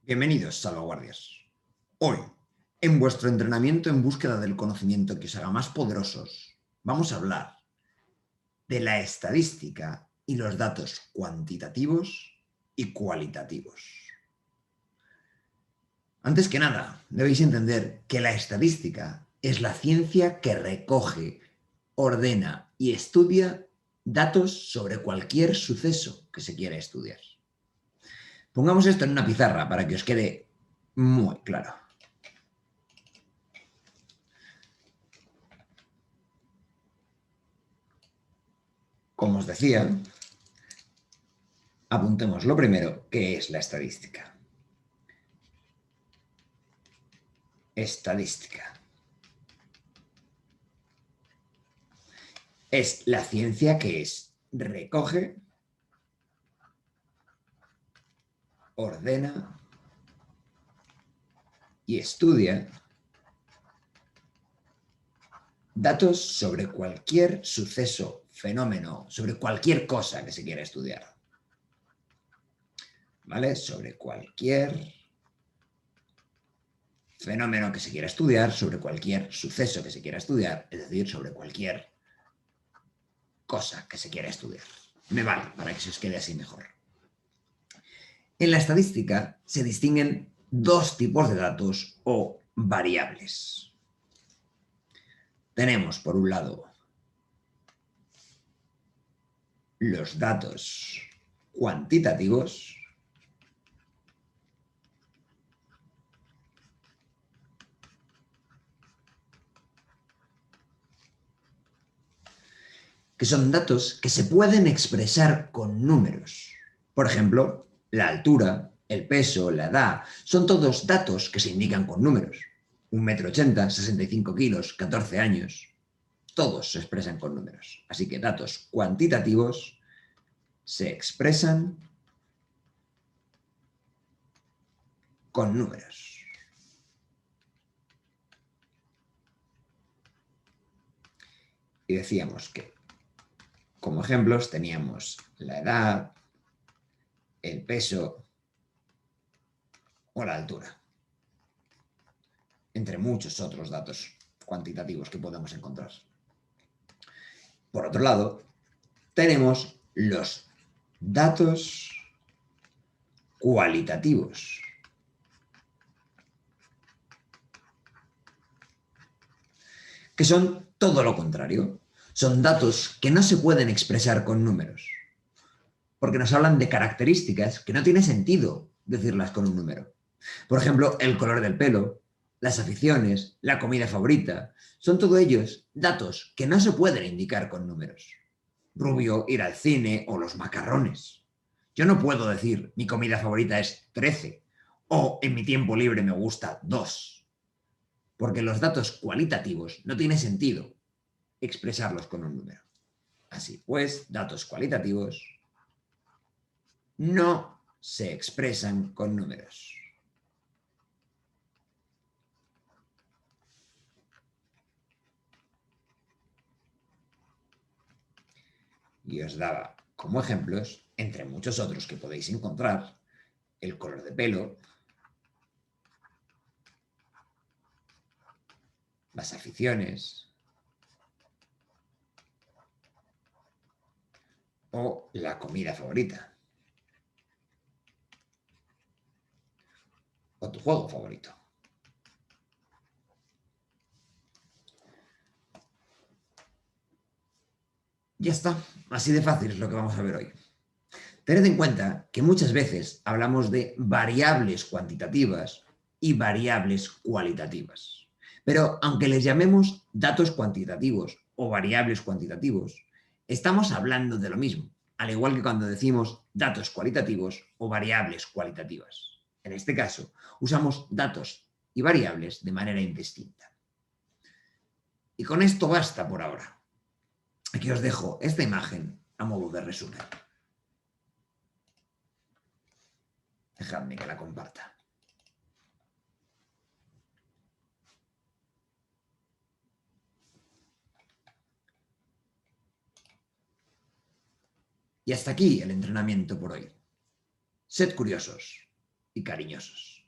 Bienvenidos, salvaguardias. Hoy, en vuestro entrenamiento en búsqueda del conocimiento que os haga más poderosos, vamos a hablar de la estadística y los datos cuantitativos y cualitativos. Antes que nada, debéis entender que la estadística es la ciencia que recoge, ordena y estudia datos sobre cualquier suceso que se quiera estudiar. Pongamos esto en una pizarra para que os quede muy claro. Como os decía, apuntemos lo primero, que es la estadística. Estadística. Es la ciencia que recoge, ordena y estudia datos sobre cualquier suceso, fenómeno, sobre cualquier cosa que se quiera estudiar. ¿Vale? Sobre cualquier fenómeno que se quiera estudiar, sobre cualquier suceso que se quiera estudiar, es decir, sobre cualquier cosa que se quiera estudiar. Me vale para que se os quede así mejor. En la estadística se distinguen dos tipos de datos o variables. Tenemos, por un lado, los datos cuantitativos, que son datos que se pueden expresar con números. Por ejemplo, la altura, el peso, la edad, son todos datos que se indican con números. 1,80 m, 65 kilos, 14 años. Todos se expresan con números. Así que datos cuantitativos se expresan con números. Y decíamos que, como ejemplos, teníamos la edad, el peso o la altura, entre muchos otros datos cuantitativos que podemos encontrar. Por otro lado, tenemos los datos cualitativos, que son todo lo contrario. Son datos que no se pueden expresar con números, porque nos hablan de características que no tiene sentido decirlas con un número. Por ejemplo, el color del pelo, las aficiones, la comida favorita, son todos ellos datos que no se pueden indicar con números. Rubio, ir al cine o los macarrones. Yo no puedo decir mi comida favorita es 13 o en mi tiempo libre me gusta 2, porque los datos cualitativos no tiene sentido expresarlos con un número. Así pues, datos cualitativos no se expresan con números. Y os daba como ejemplos, entre muchos otros que podéis encontrar, el color de pelo, las aficiones o la comida favorita o tu juego favorito. Ya está, así de fácil es lo que vamos a ver hoy. Tened en cuenta que muchas veces hablamos de variables cuantitativas y variables cualitativas. Pero aunque les llamemos datos cuantitativos o variables cuantitativos, estamos hablando de lo mismo, al igual que cuando decimos datos cualitativos o variables cualitativas. En este caso, usamos datos y variables de manera indistinta. Y con esto basta por ahora. Aquí os dejo esta imagen a modo de resumen. Dejadme que la comparta. Y hasta aquí el entrenamiento por hoy. Sed curiosos. y cariñosos.